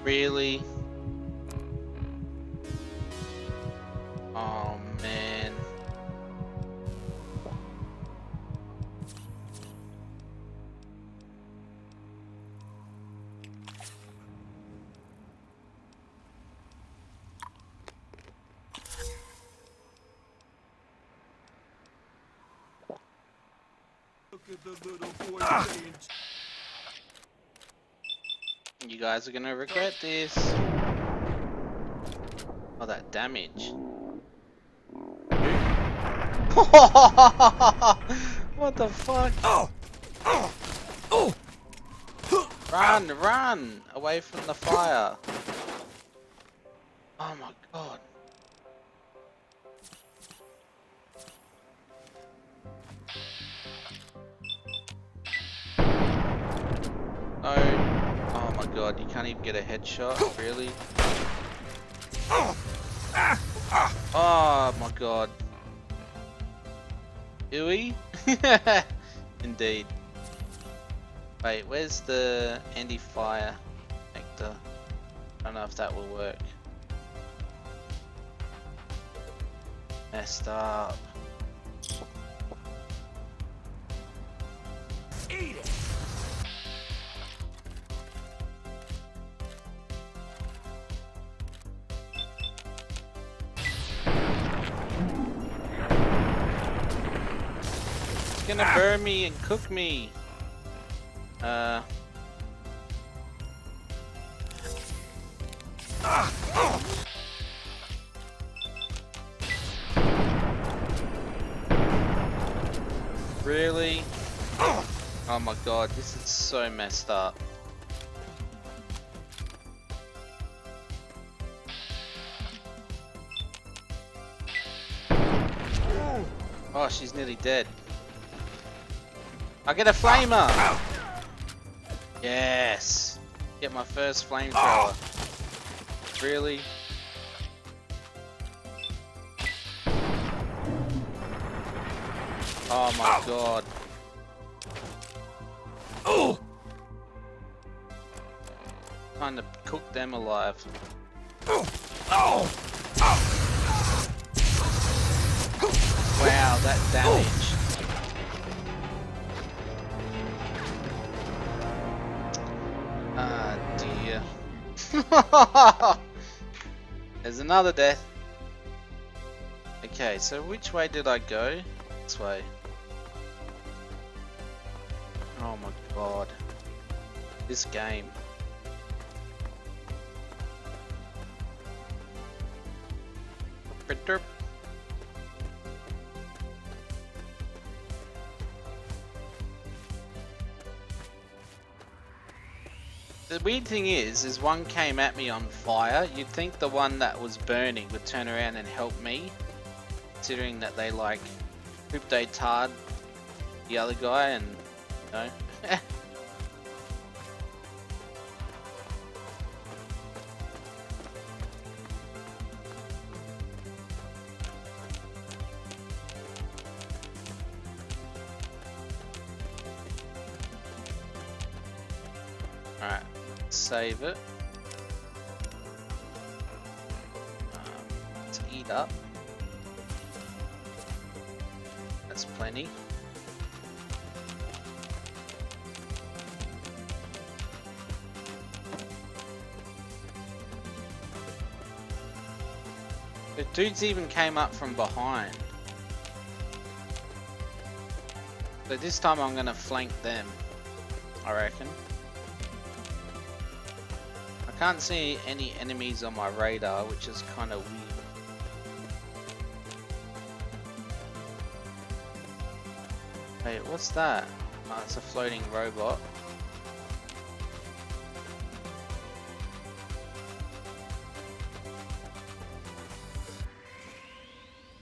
Really? Oh man. Look at the little boy saying. You guys are gonna regret this. Oh, that damage. What the fuck? Run, run! Away from the fire. Oh my god. Oh my god, you can't even get a headshot, really? Oh my god. Ooey? Indeed. Wait, where's the anti-fire connector? I don't know if that will work. Messed up. Eat it. It's gonna burn me and cook me. Really? Oh my god, this is so messed up. Oh, she's nearly dead. I get a flamer! Yes! Get my first flamethrower. Really? Oh my god. Trying to cook them alive. Wow, that damage. Ah, dear. There's another death. Okay, so which way did I go? This way. Oh my god. This game. Derp. The weird thing is one came at me on fire. You'd think the one that was burning would turn around and help me, considering that they like crypto-tard the other guy and, you know. Alright, save it. Let's eat up. That's plenty. The dudes even came up from behind. So this time I'm gonna flank them, I reckon. I can't see any enemies on my radar, which is kind of weird. Wait, what's that? Oh, it's a floating robot.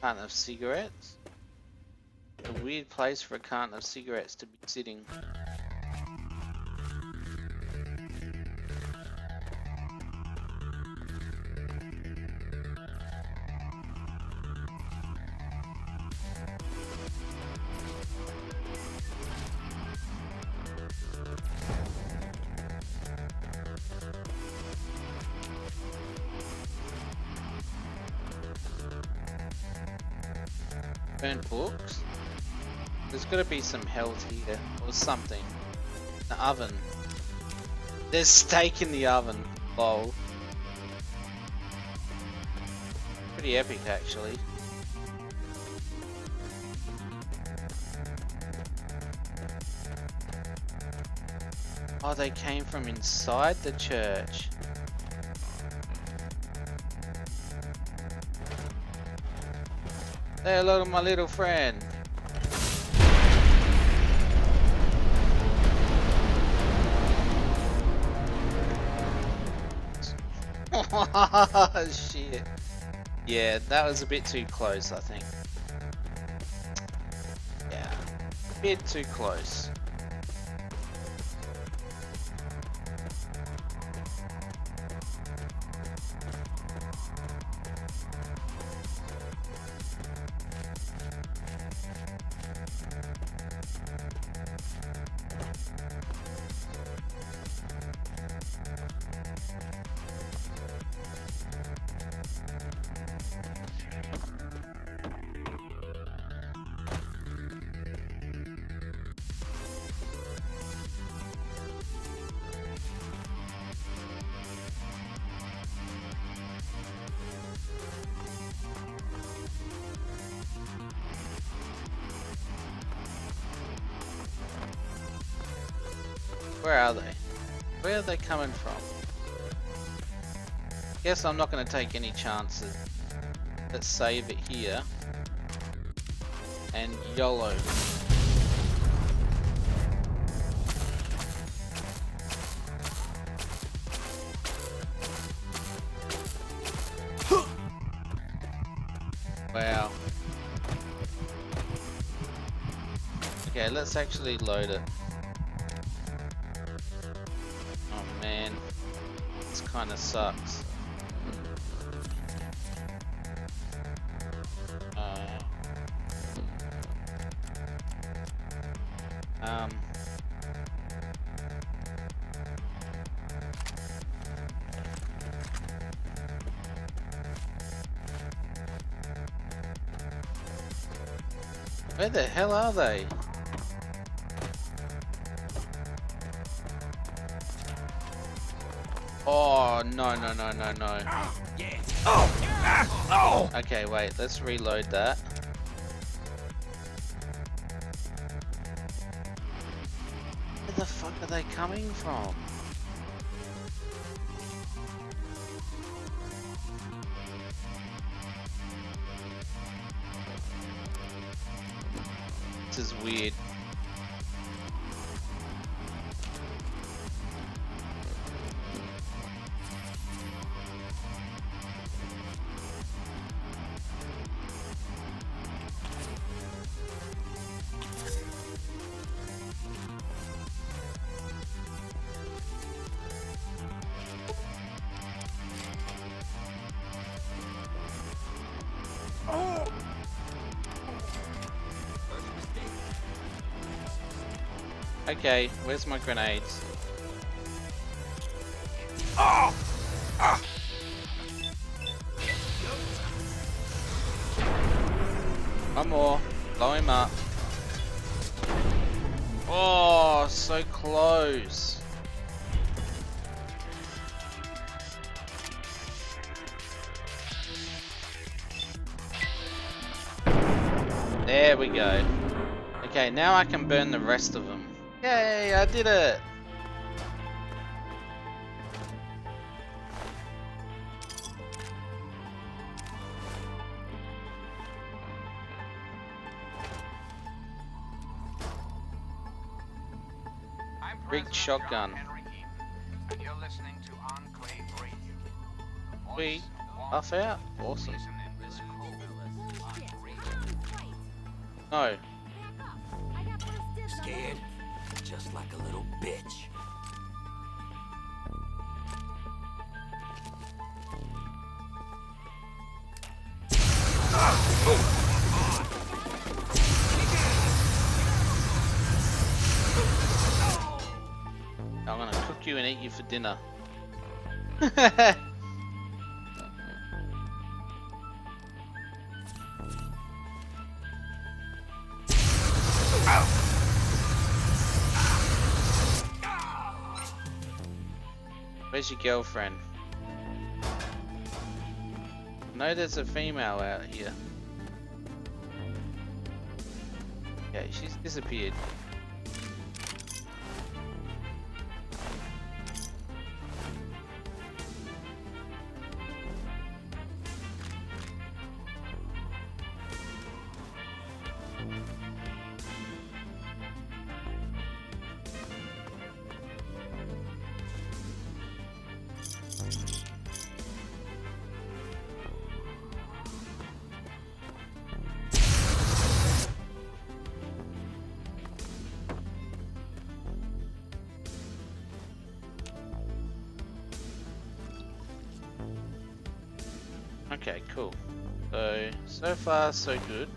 Carton of cigarettes? A weird place for a carton of cigarettes to be sitting. Burnt books? There's gotta be some health here, or something. The oven. There's steak in the oven. Lol. Pretty epic, actually. Oh, they came from inside the church. Say hello to my little friend. Shit. Yeah, that was a bit too close, I think. Yeah, a bit too close. Where are they? Where are they coming from? Guess I'm not going to take any chances. Let's save it here. And YOLO. Wow. Okay, let's actually load it. Oh man, this kind of sucks. Where the hell are they? Oh, no, no, no, no, no. Okay, wait, let's reload that. Where the fuck are they coming from? This is weird. Okay, where's my grenades? One more. Blow him up. Oh, so close. There we go. Okay, now I can burn the rest of them. Yay, I did it! Rigged shotgun. You're listening to Enclave Radio. We buff out? Awesome. No. Scared? Just like a little bitch. I'm gonna cook you and eat you for dinner. Where's your girlfriend? No, there's a female out here. Okay, she's disappeared. Okay, cool. So far so good.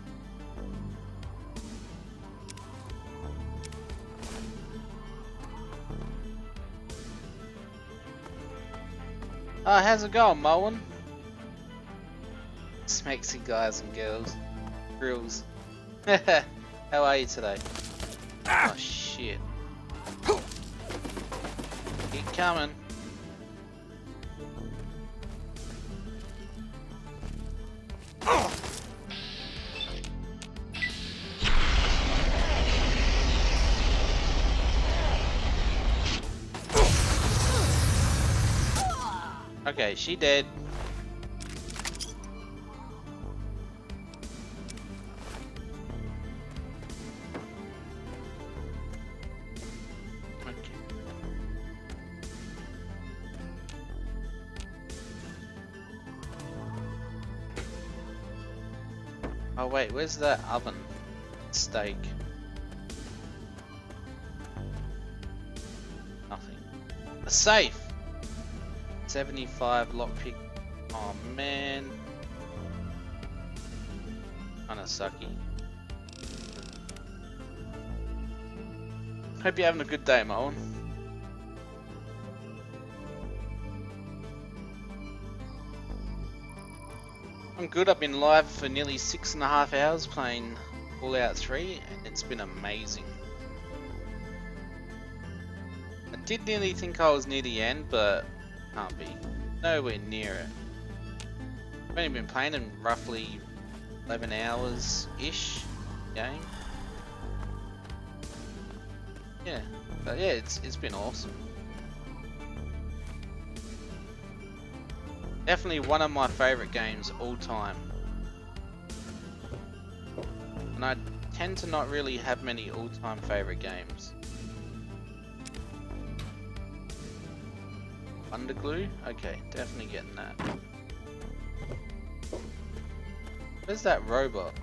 How's it going, Moen? Smexy guys and girls. Grills. How are you today? Oh shit. Keep coming. Okay, she dead. Okay. Oh wait, where's that oven? Steak. Nothing. A safe! 75 lockpick. Oh man. Kinda sucky. Hope you're having a good day, Moen. I'm good. I've been live for nearly 6.5 hours playing Fallout 3 and it's been amazing. I did nearly think I was near the end, but can't be. Nowhere near it. I've only been playing in roughly 11 hours-ish game. Yeah, but yeah, it's been awesome. Definitely one of my favorite games all time. And I tend to not really have many all-time favorite games. Underglue? Okay, definitely getting that. Where's that robot?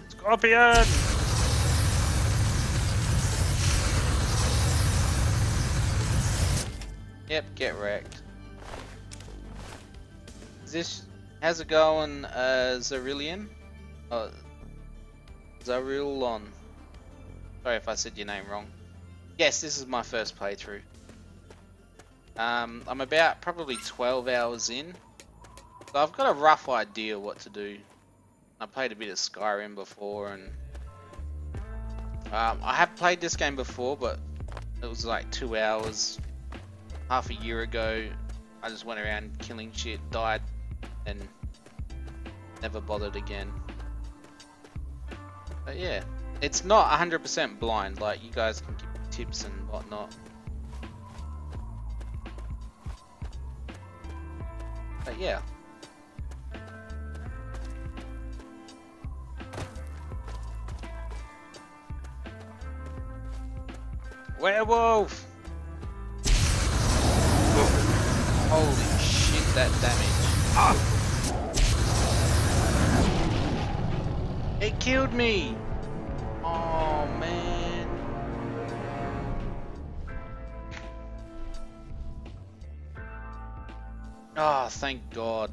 Scorpion! Yep, get wrecked. Is this... How's it going, Zarillion? Oh, Zarillon. Sorry if I said your name wrong. Yes, this is my first playthrough. I'm about probably 12 hours in. So I've got a rough idea what to do. I played a bit of Skyrim before and... I have played this game before, but it was like 2 hours. Half a year ago, I just went around killing shit, died, and never bothered again. But yeah. It's not 100% blind, like you guys can give tips and whatnot. But yeah. Werewolf! Holy shit, that damage. It killed me! Oh man. Oh, thank God.